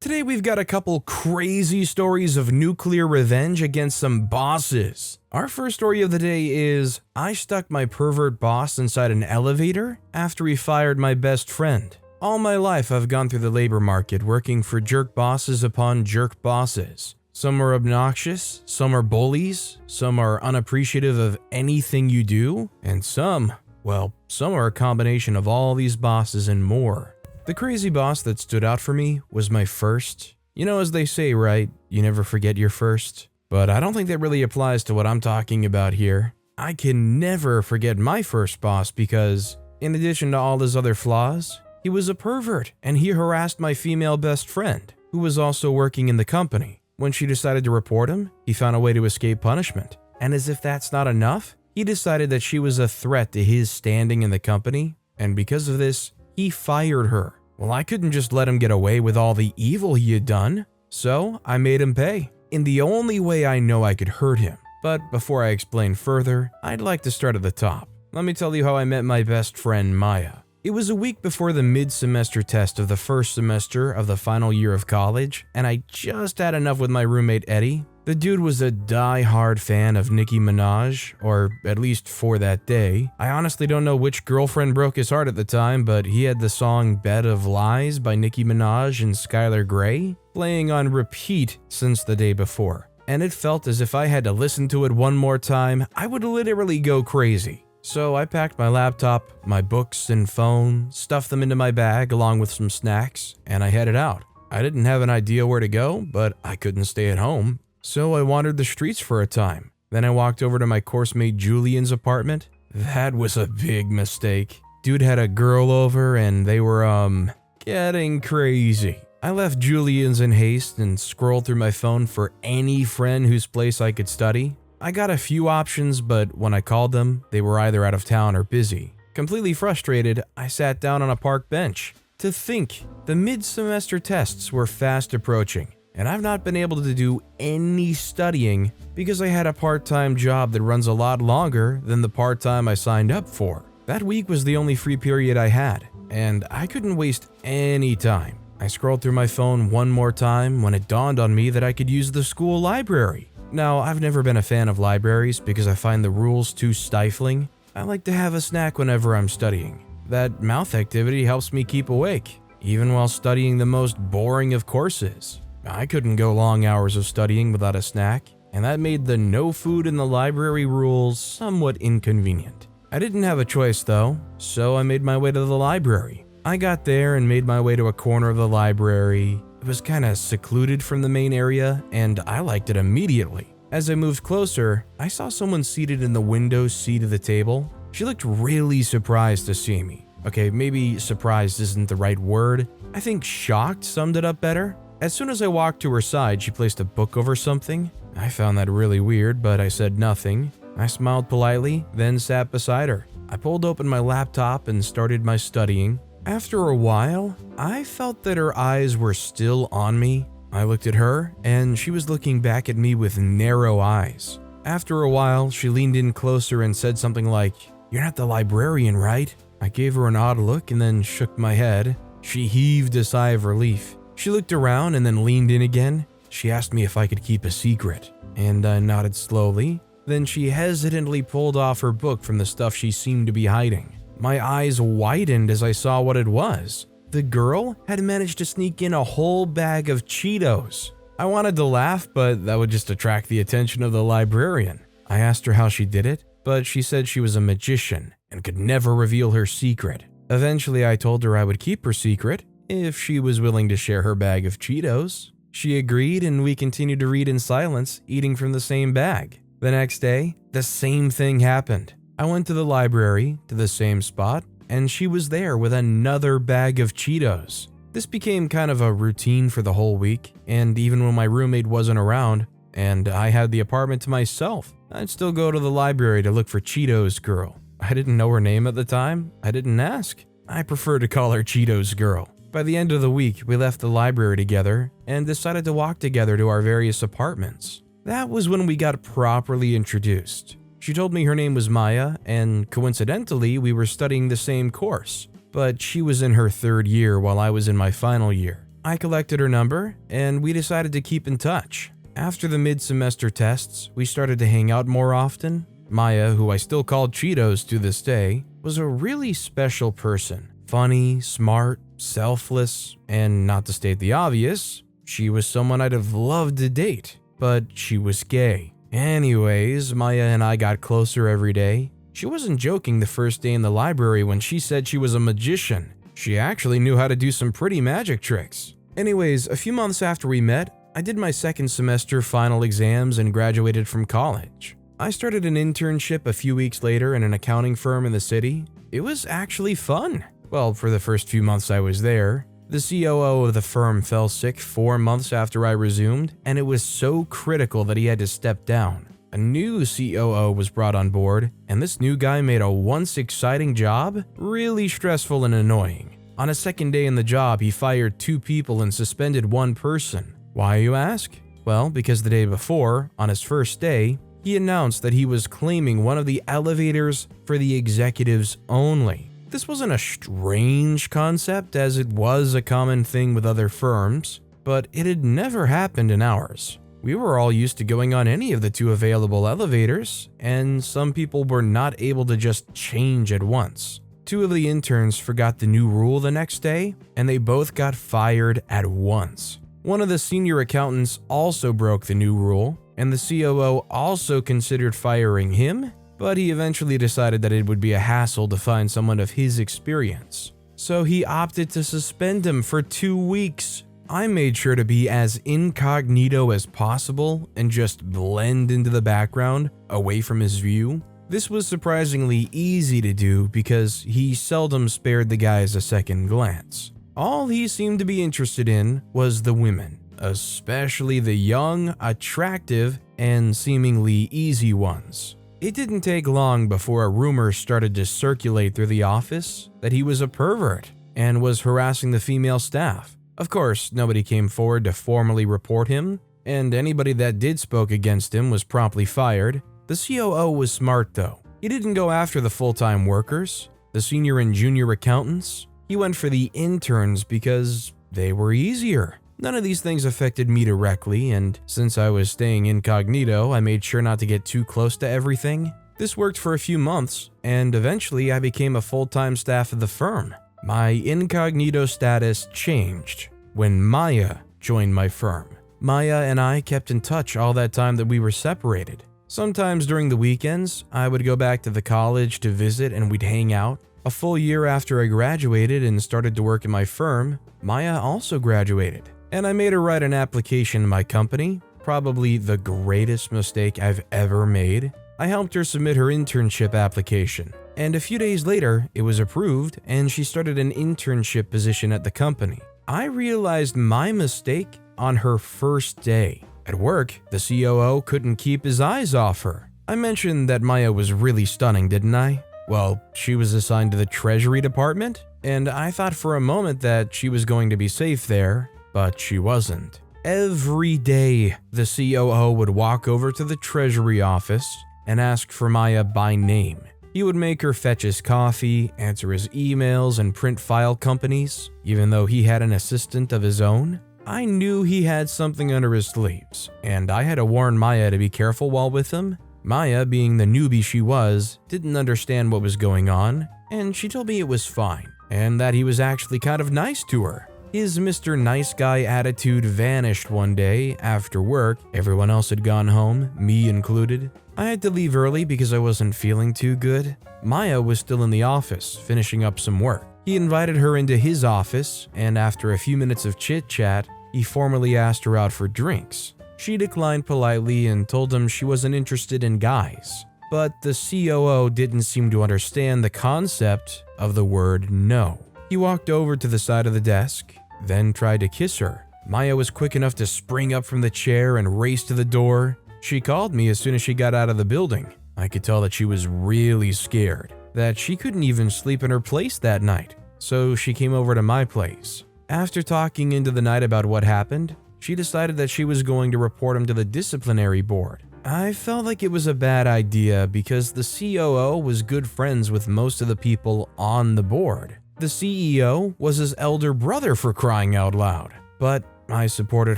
Today we've got a couple crazy stories of nuclear revenge against some bosses. Our first story of the day is, I stuck my pervert boss inside an elevator after he fired my best friend. All my life I've gone through the labor market working for jerk bosses upon jerk bosses. Some are obnoxious, some are bullies, some are unappreciative of anything you do, and some are a combination of all these bosses and more. The crazy boss that stood out for me was my first. You know, as they say, right? You never forget your first. But I don't think that really applies to what I'm talking about here. I can never forget my first boss because, in addition to all his other flaws, he was a pervert and he harassed my female best friend, who was also working in the company. When she decided to report him, he found a way to escape punishment. And as if that's not enough, he decided that she was a threat to his standing in the company, and because of this, he fired her. Well, I couldn't just let him get away with all the evil he had done, so I made him pay, in the only way I know I could hurt him. But before I explain further, I'd like to start at the top. Let me tell you how I met my best friend, Maya. It was a week before the mid-semester test of the first semester of the final year of college, and I just had enough with my roommate Eddie. The dude was a die-hard fan of Nicki Minaj, or at least for that day. I honestly don't know which girlfriend broke his heart at the time, but he had the song Bed of Lies by Nicki Minaj and Skylar Grey playing on repeat since the day before. And it felt as if I had to listen to it one more time, I would literally go crazy. So I packed my laptop, my books and phone, stuffed them into my bag along with some snacks, and I headed out. I didn't have an idea where to go, but I couldn't stay at home. So I wandered the streets for a time. Then I walked over to my course mate Julian's apartment. That was a big mistake. Dude had a girl over and they were, getting crazy. I left Julian's in haste and scrolled through my phone for any friend whose place I could study. I got a few options, but when I called them, they were either out of town or busy. Completely frustrated, I sat down on a park bench. To think, the mid-semester tests were fast approaching. And I've not been able to do any studying because I had a part-time job that runs a lot longer than the part-time I signed up for. That week was the only free period I had, and I couldn't waste any time. I scrolled through my phone one more time when it dawned on me that I could use the school library. Now, I've never been a fan of libraries because I find the rules too stifling. I like to have a snack whenever I'm studying. That mouth activity helps me keep awake, even while studying the most boring of courses. I couldn't go long hours of studying without a snack, and that made the no food in the library rules somewhat inconvenient. I didn't have a choice though, so I made my way to the library. I got there and made my way to a corner of the library. It was kinda secluded from the main area, and I liked it immediately. As I moved closer, I saw someone seated in the window seat of the table. She looked really surprised to see me. Okay, maybe surprised isn't the right word. I think shocked summed it up better. As soon as I walked to her side, she placed a book over something. I found that really weird, but I said nothing. I smiled politely, then sat beside her. I pulled open my laptop and started my studying. After a while, I felt that her eyes were still on me. I looked at her, and she was looking back at me with narrow eyes. After a while, she leaned in closer and said something like, "You're not the librarian, right?" I gave her an odd look and then shook my head. She heaved a sigh of relief. She looked around and then leaned in again. She asked me if I could keep a secret, and I nodded slowly. Then she hesitantly pulled off her book from the stuff she seemed to be hiding. My eyes widened as I saw what it was. The girl had managed to sneak in a whole bag of Cheetos. I wanted to laugh, but that would just attract the attention of the librarian. I asked her how she did it, but she said she was a magician and could never reveal her secret. Eventually, I told her I would keep her secret if she was willing to share her bag of Cheetos. She agreed, and we continued to read in silence, eating from the same bag. The next day, the same thing happened. I went to the library, to the same spot, and she was there with another bag of Cheetos. This became kind of a routine for the whole week, and even when my roommate wasn't around, and I had the apartment to myself, I'd still go to the library to look for Cheetos Girl. I didn't know her name at the time. I didn't ask. I prefer to call her Cheetos Girl. By the end of the week, we left the library together and decided to walk together to our various apartments. That was when we got properly introduced. She told me her name was Maya, and coincidentally, we were studying the same course. But she was in her third year while I was in my final year. I collected her number, and we decided to keep in touch. After the mid-semester tests, we started to hang out more often. Maya, who I still call Cheetos to this day, was a really special person. Funny, smart, selfless, and not to state the obvious, she was someone I'd have loved to date, but she was gay. Anyways, Maya and I got closer every day. She wasn't joking the first day in the library when she said she was a magician. She actually knew how to do some pretty magic tricks. Anyways, a few months after we met, I did my second semester final exams and graduated from college. I started an internship a few weeks later in an accounting firm in the city. It was actually fun. Well, for the first few months I was there. The COO of the firm fell sick 4 months after I resumed, and it was so critical that he had to step down. A new COO was brought on board, and this new guy made a once exciting job really stressful and annoying. On his second day in the job, he fired 2 people and suspended 1 person. Why, you ask? Well, because the day before, on his first day, he announced that he was claiming one of the elevators for the executives only. This wasn't a strange concept, as it was a common thing with other firms, but it had never happened in ours. We were all used to going on any of the 2 available elevators, and some people were not able to just change at once. 2 of the interns forgot the new rule the next day, and they both got fired at once. One of the senior accountants also broke the new rule, and the COO also considered firing him, but he eventually decided that it would be a hassle to find someone of his experience. So he opted to suspend him for 2 weeks. I made sure to be as incognito as possible and just blend into the background, away from his view. This was surprisingly easy to do because he seldom spared the guys a second glance. All he seemed to be interested in was the women, especially the young, attractive, and seemingly easy ones. It didn't take long before a rumor started to circulate through the office that he was a pervert and was harassing the female staff. Of course, nobody came forward to formally report him, and anybody that did spoke against him was promptly fired. The COO was smart though. He didn't go after the full-time workers, the senior and junior accountants. He went for the interns because they were easier. None of these things affected me directly, and since I was staying incognito, I made sure not to get too close to everything. This worked for a few months, and eventually I became a full-time staff of the firm. My incognito status changed when Maya joined my firm. Maya and I kept in touch all that time that we were separated. Sometimes during the weekends, I would go back to the college to visit and we'd hang out. A full year after I graduated and started to work in my firm, Maya also graduated, and I made her write an application to my company, probably the greatest mistake I've ever made. I helped her submit her internship application, and a few days later, it was approved and she started an internship position at the company. I realized my mistake on her first day. At work, the COO couldn't keep his eyes off her. I mentioned that Maya was really stunning, didn't I? Well, she was assigned to the Treasury Department, and I thought for a moment that she was going to be safe there, but she wasn't. Every day, the COO would walk over to the Treasury office and ask for Maya by name. He would make her fetch his coffee, answer his emails, and print file companies, even though he had an assistant of his own. I knew he had something under his sleeves, and I had to warn Maya to be careful while with him. Maya, being the newbie she was, didn't understand what was going on, and she told me it was fine, and that he was actually kind of nice to her. His Mr. Nice Guy attitude vanished one day after work. Everyone else had gone home, me included. I had to leave early because I wasn't feeling too good. Maya was still in the office, finishing up some work. He invited her into his office, and after a few minutes of chit-chat, he formally asked her out for drinks. She declined politely and told him she wasn't interested in guys. But the COO didn't seem to understand the concept of the word no. He walked over to the side of the desk, then tried to kiss her. Maya was quick enough to spring up from the chair and race to the door. She called me as soon as she got out of the building. I could tell that she was really scared, that she couldn't even sleep in her place that night. So she came over to my place. After talking into the night about what happened, she decided that she was going to report him to the disciplinary board. I felt like it was a bad idea because the COO was good friends with most of the people on the board. The CEO was his elder brother, for crying out loud. but I supported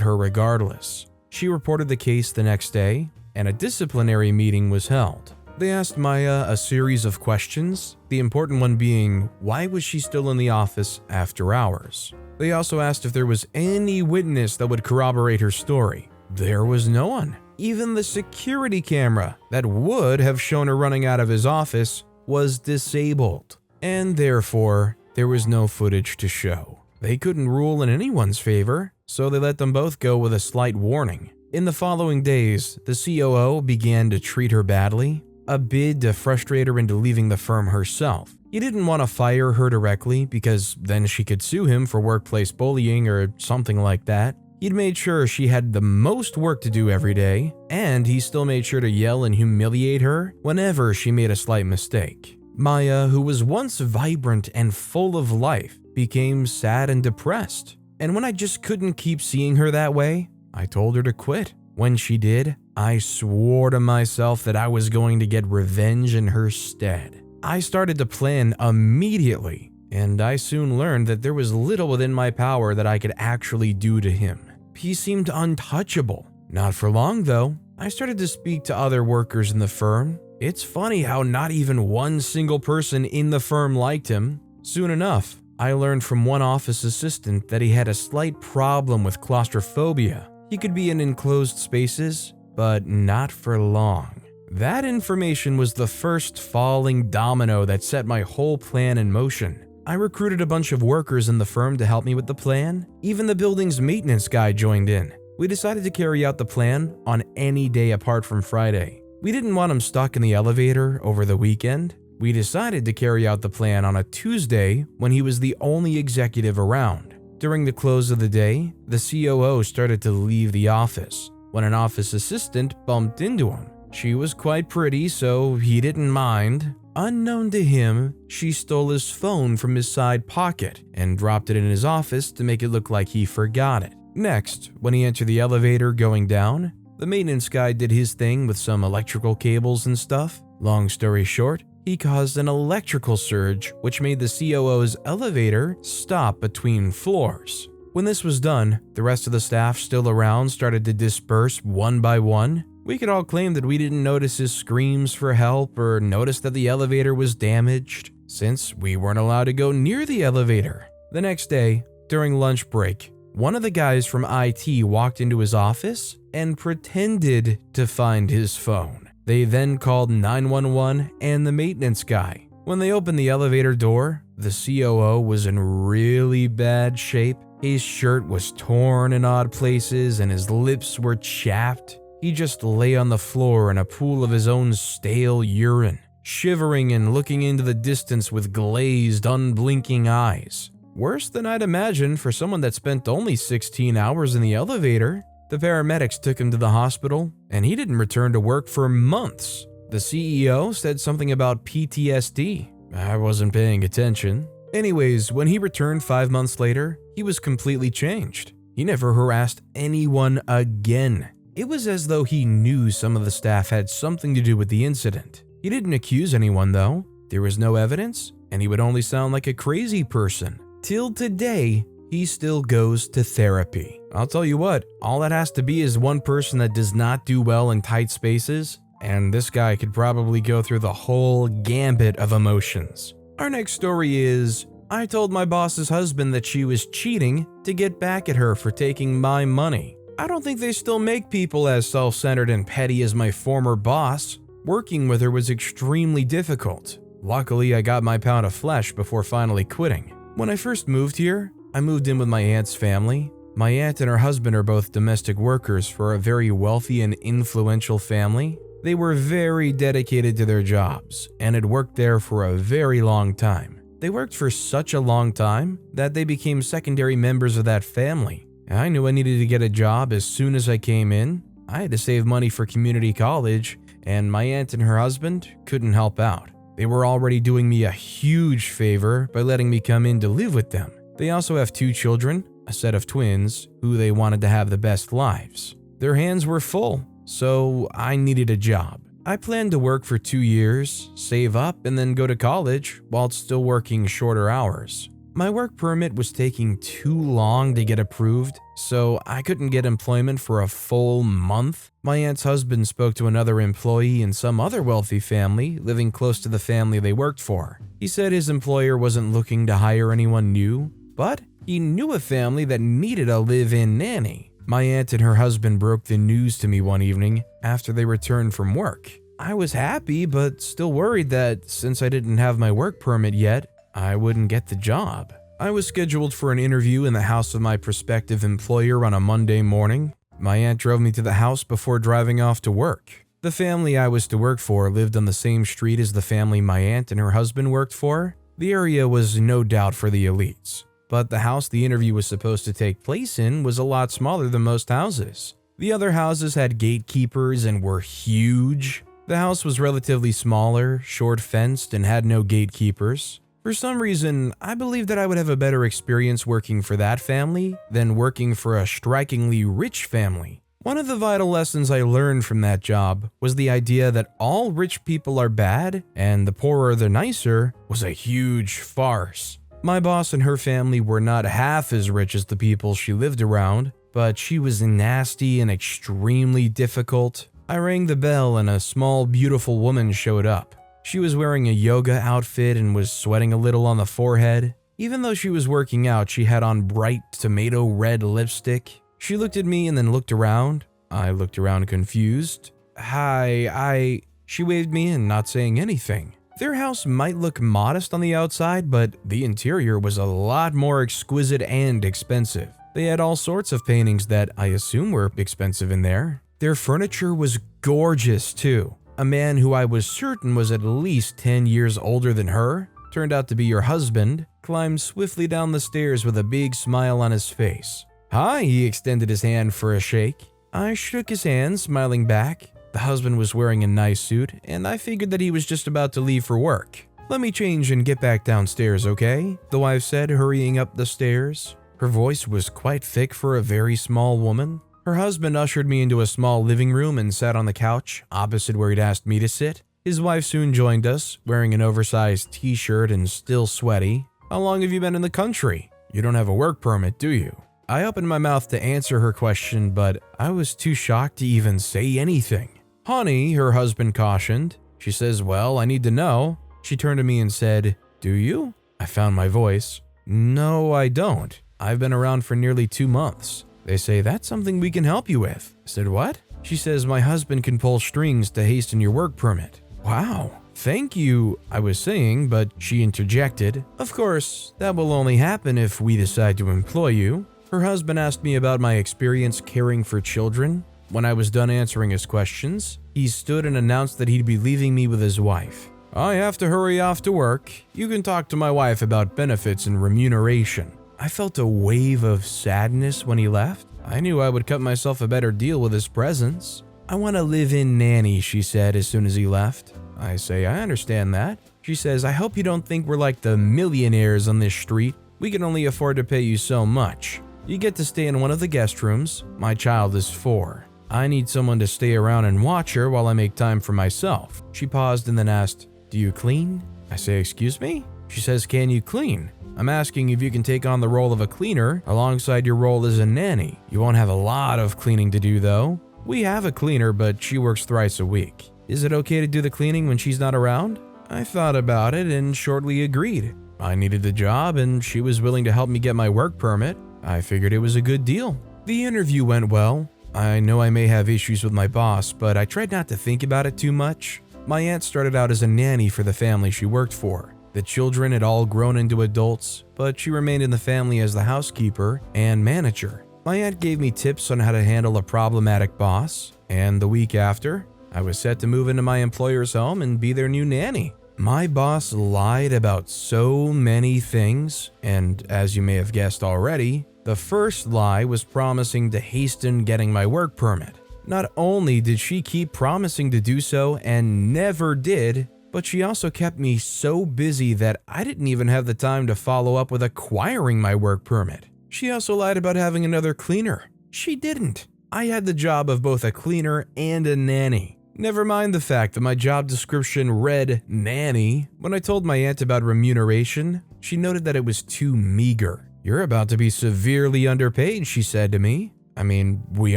her regardless. She reported the case the next day, and a disciplinary meeting was held. They asked Maya a series of questions, the important one being, why was she still in the office after hours? They also asked if there was any witness that would corroborate her story. There was no one. Even the security camera that would have shown her running out of his office was disabled, and therefore, there was no footage to show. They couldn't rule in anyone's favor, so they let them both go with a slight warning. In the following days, the COO began to treat her badly, a bid to frustrate her into leaving the firm herself. He didn't want to fire her directly because then she could sue him for workplace bullying or something like that. He'd made sure she had the most work to do every day, and he still made sure to yell and humiliate her whenever she made a slight mistake. Maya, who was once vibrant and full of life, became sad and depressed. And when I just couldn't keep seeing her that way, I told her to quit. When she did, I swore to myself that I was going to get revenge in her stead. I started to plan immediately, and I soon learned that there was little within my power that I could actually do to him. He seemed untouchable. Not for long, though. I started to speak to other workers in the firm. It's funny how not even one single person in the firm liked him. Soon enough, I learned from one office assistant that he had a slight problem with claustrophobia. He could be in enclosed spaces, but not for long. That information was the first falling domino that set my whole plan in motion. I recruited a bunch of workers in the firm to help me with the plan. Even the building's maintenance guy joined in. We decided to carry out the plan on any day apart from Friday. We didn't want him stuck in the elevator over the weekend. We decided to carry out the plan on a Tuesday when he was the only executive around. During the close of the day, the COO started to leave the office when an office assistant bumped into him. She was quite pretty, so he didn't mind. Unknown to him, she stole his phone from his side pocket and dropped it in his office to make it look like he forgot it. Next, when he entered the elevator going down, the maintenance guy did his thing with some electrical cables and stuff. Long story short, he caused an electrical surge, which made the COO's elevator stop between floors. When this was done, the rest of the staff still around started to disperse one by one. We could all claim that we didn't notice his screams for help or notice that the elevator was damaged, since we weren't allowed to go near the elevator. The next day, during lunch break, one of the guys from IT walked into his office and pretended to find his phone. They then called 911 and the maintenance guy. When they opened the elevator door, the COO was in really bad shape. His shirt was torn in odd places and his lips were chapped. He just lay on the floor in a pool of his own stale urine, shivering and looking into the distance with glazed, unblinking eyes. Worse than I'd imagined for someone that spent only 16 hours in the elevator. The paramedics took him to the hospital, and he didn't return to work for months. The CEO said something about PTSD. I wasn't paying attention. Anyways, when he returned 5 months later, he was completely changed. He never harassed anyone again. It was as though he knew some of the staff had something to do with the incident. He didn't accuse anyone though. There was no evidence, and he would only sound like a crazy person. Till today, he still goes to therapy. I'll tell you what, all that has to be is one person that does not do well in tight spaces, and this guy could probably go through the whole gambit of emotions. Our next story is, I told my boss's husband that she was cheating to get back at her for taking my money. I don't think they still make people as self-centered and petty as my former boss. Working with her was extremely difficult. Luckily, I got my pound of flesh before finally quitting. When I first moved here, I moved in with my aunt's family. My aunt and her husband are both domestic workers for a very wealthy and influential family. They were very dedicated to their jobs and had worked there for a very long time. They worked for such a long time that they became secondary members of that family. I knew I needed to get a job as soon as I came in. I had to save money for community college, and my aunt and her husband couldn't help out. They were already doing me a huge favor by letting me come in to live with them. They also have 2 children, a set of twins, who they wanted to have the best lives. Their hands were full, so I needed a job. I planned to work for 2 years, save up, and then go to college while still working shorter hours. My work permit was taking too long to get approved, so I couldn't get employment for a full month. My aunt's husband spoke to another employee in some other wealthy family living close to the family they worked for. He said his employer wasn't looking to hire anyone new, but he knew a family that needed a live-in nanny. My aunt and her husband broke the news to me one evening after they returned from work. I was happy, but still worried that since I didn't have my work permit yet, I wouldn't get the job. I was scheduled for an interview in the house of my prospective employer on a Monday morning. My aunt drove me to the house before driving off to work. The family I was to work for lived on the same street as the family my aunt and her husband worked for. The area was no doubt for the elites, but the house the interview was supposed to take place in was a lot smaller than most houses. The other houses had gatekeepers and were huge. The house was relatively smaller, short-fenced, and had no gatekeepers. For some reason, I believed that I would have a better experience working for that family than working for a strikingly rich family. One of the vital lessons I learned from that job was the idea that all rich people are bad and the poorer the nicer was a huge farce. My boss and her family were not half as rich as the people she lived around, but she was nasty and extremely difficult. I rang the bell and a small, beautiful woman showed up. She was wearing a yoga outfit and was sweating a little on the forehead. Even though she was working out, she had on bright tomato red lipstick. She looked at me and then looked around. I looked around confused. Hi. She waved me in, not saying anything. Their house might look modest on the outside, but the interior was a lot more exquisite and expensive. They had all sorts of paintings that I assume were expensive in there. Their furniture was gorgeous too. A man who I was certain was at least 10 years older than her, turned out to be her husband, climbed swiftly down the stairs with a big smile on his face. Hi, he extended his hand for a shake. I shook his hand, smiling back. The husband was wearing a nice suit, and I figured that he was just about to leave for work. Let me change and get back downstairs, okay? The wife said, hurrying up the stairs. Her voice was quite thick for a very small woman. Her husband ushered me into a small living room and sat on the couch, opposite where he'd asked me to sit. His wife soon joined us, wearing an oversized t-shirt and still sweaty. How long have you been in the country? You don't have a work permit, do you? I opened my mouth to answer her question, but I was too shocked to even say anything. Honey, her husband cautioned. She says, well, I need to know. She turned to me and said, do you? I found my voice. No, I don't. I've been around for nearly 2 months. They say, that's something we can help you with. I said, what? She says, my husband can pull strings to hasten your work permit. Wow, thank you, I was saying, but she interjected. Of course, that will only happen if we decide to employ you. Her husband asked me about my experience caring for children. When I was done answering his questions, he stood and announced that he'd be leaving me with his wife. I have to hurry off to work. You can talk to my wife about benefits and remuneration. I felt a wave of sadness when he left. I knew I would cut myself a better deal with his presence. I want a live-in nanny, she said as soon as he left. I say, I understand that. She says, I hope you don't think we're like the millionaires on this street. We can only afford to pay you so much. You get to stay in one of the guest rooms. My child is 4. I need someone to stay around and watch her while I make time for myself. She paused and then asked, do you clean? I say, excuse me? She says, can you clean? I'm asking if you can take on the role of a cleaner alongside your role as a nanny. You won't have a lot of cleaning to do though. We have a cleaner, but she works thrice a week. Is it okay to do the cleaning when she's not around? I thought about it and shortly agreed. I needed the job and she was willing to help me get my work permit. I figured it was a good deal. The interview went well. I know I may have issues with my boss, but I tried not to think about it too much. My aunt started out as a nanny for the family she worked for. The children had all grown into adults, but she remained in the family as the housekeeper and manager. My aunt gave me tips on how to handle a problematic boss, and the week after, I was set to move into my employer's home and be their new nanny. My boss lied about so many things, and as you may have guessed already, the first lie was promising to hasten getting my work permit. Not only did she keep promising to do so and never did, but she also kept me so busy that I didn't even have the time to follow up with acquiring my work permit. She also lied about having another cleaner. She didn't. I had the job of both a cleaner and a nanny. Never mind the fact that my job description read nanny. When I told my aunt about remuneration, she noted that it was too meager. "You're about to be severely underpaid," she said to me. "I mean, we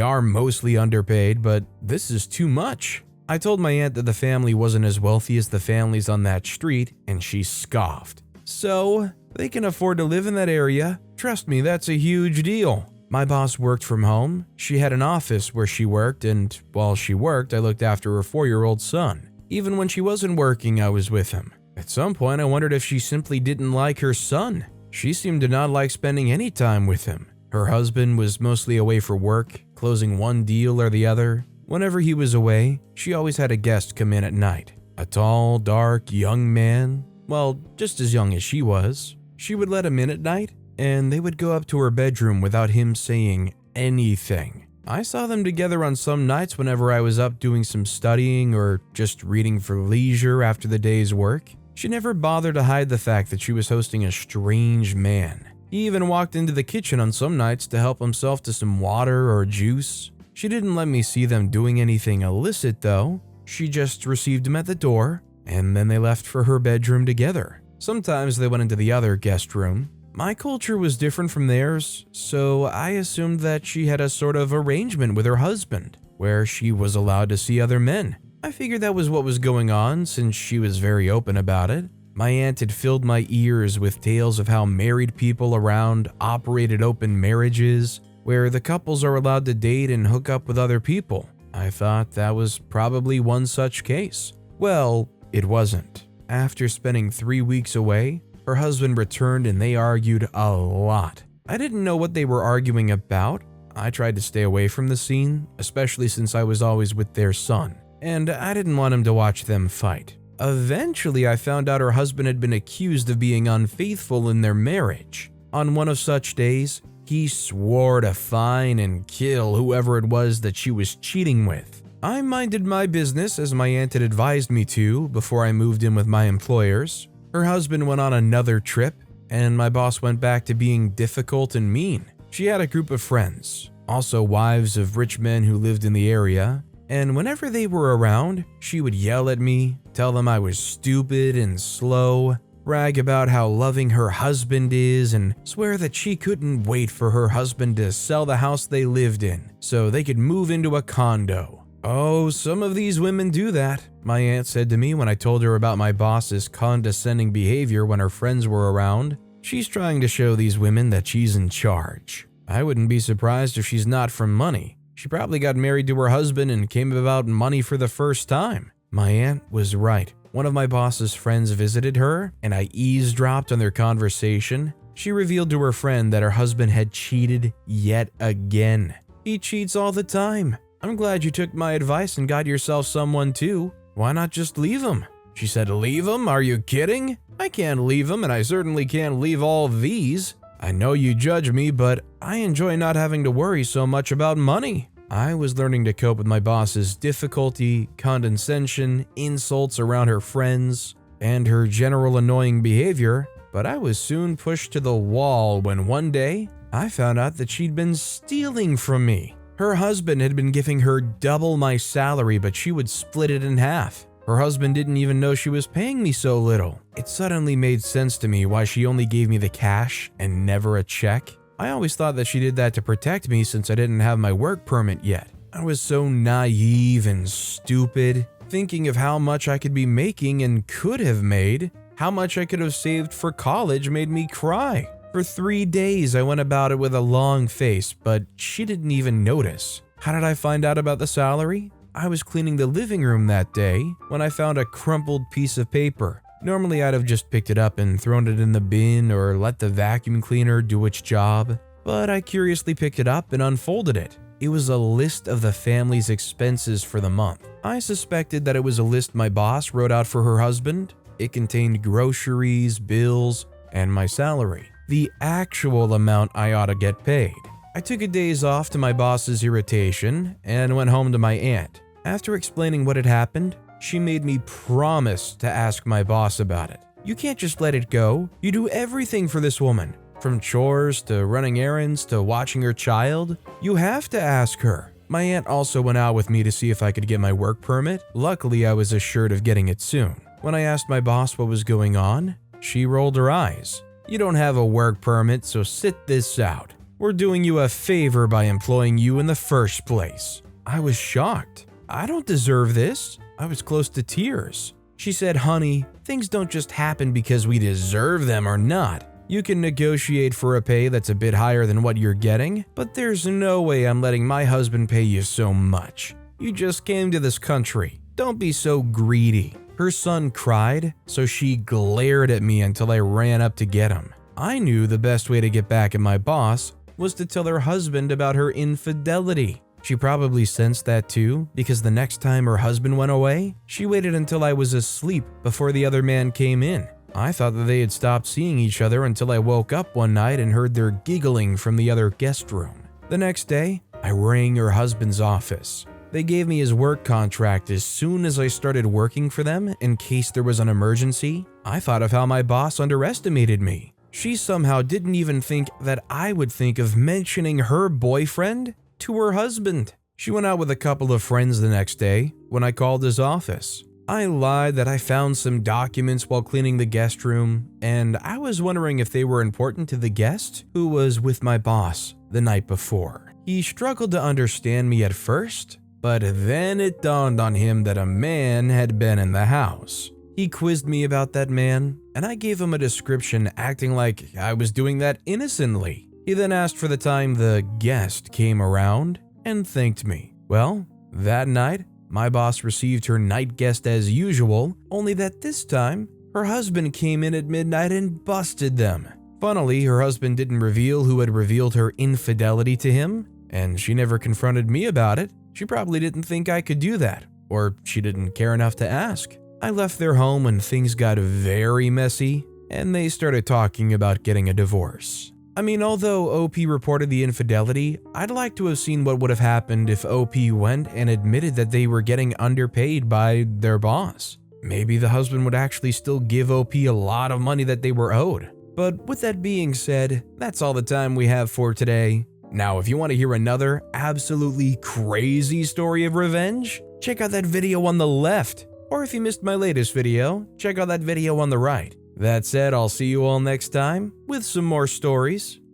are mostly underpaid, but this is too much." I told my aunt that the family wasn't as wealthy as the families on that street, and she scoffed. "So, they can afford to live in that area. Trust me, that's a huge deal." My boss worked from home. She had an office where she worked, and while she worked, I looked after her 4-year-old son. Even when she wasn't working, I was with him. At some point, I wondered if she simply didn't like her son. She seemed to not like spending any time with him. Her husband was mostly away for work, closing one deal or the other. Whenever he was away, she always had a guest come in at night. A tall, dark, young man. Well, just as young as she was. She would let him in at night, and they would go up to her bedroom without him saying anything. I saw them together on some nights whenever I was up doing some studying or just reading for leisure after the day's work. She never bothered to hide the fact that she was hosting a strange man. He even walked into the kitchen on some nights to help himself to some water or juice. She didn't let me see them doing anything illicit though. She just received him at the door, and then they left for her bedroom together. Sometimes they went into the other guest room. My culture was different from theirs, so I assumed that she had a sort of arrangement with her husband, where she was allowed to see other men. I figured that was what was going on since she was very open about it. My aunt had filled my ears with tales of how married people around operated open marriages, where the couples are allowed to date and hook up with other people. I thought that was probably one such case. Well, it wasn't. After spending 3 weeks away, her husband returned and they argued a lot. I didn't know what they were arguing about. I tried to stay away from the scene, especially since I was always with their son, and I didn't want him to watch them fight. Eventually, I found out her husband had been accused of being unfaithful in their marriage. On one of such days, he swore to find and kill whoever it was that she was cheating with. I minded my business as my aunt had advised me to before I moved in with my employers. Her husband went on another trip, and my boss went back to being difficult and mean. She had a group of friends, also wives of rich men who lived in the area, and whenever they were around, she would yell at me, tell them I was stupid and slow, brag about how loving her husband is, and swear that she couldn't wait for her husband to sell the house they lived in so they could move into a condo. "Oh, some of these women do that," my aunt said to me when I told her about my boss's condescending behavior when her friends were around. "She's trying to show these women that she's in charge. I wouldn't be surprised if she's not from money. She probably got married to her husband and came about money for the first time." My aunt was right. One of my boss's friends visited her, and I eavesdropped on their conversation. She revealed to her friend that her husband had cheated yet again. "He cheats all the time. I'm glad you took my advice and got yourself someone too. Why not just leave him?" She said, "Leave him? Are you kidding? I can't leave him, and I certainly can't leave all of these. I know you judge me, but I enjoy not having to worry so much about money." I was learning to cope with my boss's difficulty, condescension, insults around her friends, and her general annoying behavior, but I was soon pushed to the wall when one day I found out that she'd been stealing from me. Her husband had been giving her double my salary, but she would split it in half. Her husband didn't even know she was paying me so little. It suddenly made sense to me why she only gave me the cash and never a check. I always thought that she did that to protect me since I didn't have my work permit yet. I was so naive and stupid, thinking of how much I could be making and could have made. How much I could have saved for college made me cry. For 3 days, I went about it with a long face, but she didn't even notice. How did I find out about the salary? I was cleaning the living room that day when I found a crumpled piece of paper. Normally, I'd have just picked it up and thrown it in the bin or let the vacuum cleaner do its job, but I curiously picked it up and unfolded it. It was a list of the family's expenses for the month. I suspected that it was a list my boss wrote out for her husband. It contained groceries, bills, and my salary. The actual amount I ought to get paid. I took a days off to my boss's irritation and went home to my aunt. After explaining what had happened, she made me promise to ask my boss about it. "You can't just let it go. You do everything for this woman. From chores to running errands to watching her child. You have to ask her." My aunt also went out with me to see if I could get my work permit. Luckily, I was assured of getting it soon. When I asked my boss what was going on, she rolled her eyes. You don't have a work permit, so sit this out. We're doing you a favor by employing you in the first place." I was shocked. I don't deserve this. I was close to tears. She said, "Honey, things don't just happen because we deserve them or not. You can negotiate for a pay that's a bit higher than what you're getting, but there's no way I'm letting my husband pay you so much. You just came to this country. Don't be so greedy." Her son cried, so she glared at me until I ran up to get him. I knew the best way to get back at my boss was to tell her husband about her infidelity. She probably sensed that too, because the next time her husband went away, she waited until I was asleep before the other man came in. I thought that they had stopped seeing each other until I woke up one night and heard their giggling from the other guest room. The next day, I rang her husband's office. They gave me his work contract as soon as I started working for them in case there was an emergency. I thought of how my boss underestimated me. She somehow didn't even think that I would think of mentioning her boyfriend to her husband. She went out with a couple of friends the next day when I called his office. I lied that I found some documents while cleaning the guest room, and I was wondering if they were important to the guest who was with my boss the night before. He struggled to understand me at first, but then it dawned on him that a man had been in the house. He quizzed me about that man, and I gave him a description acting like I was doing that innocently. He then asked for the time the guest came around and thanked me. Well, that night, my boss received her night guest as usual, only that this time, her husband came in at midnight and busted them. Funnily, her husband didn't reveal who had revealed her infidelity to him, and she never confronted me about it. She probably didn't think I could do that, or she didn't care enough to ask. I left their home when things got very messy, and they started talking about getting a divorce. I mean, although OP reported the infidelity, I'd like to have seen what would have happened if OP went and admitted that they were getting underpaid by their boss. Maybe the husband would actually still give OP a lot of money that they were owed. But with that being said, that's all the time we have for today. Now, if you want to hear another absolutely crazy story of revenge, check out that video on the left. Or if you missed my latest video, check out that video on the right. That said, I'll see you all next time with some more stories.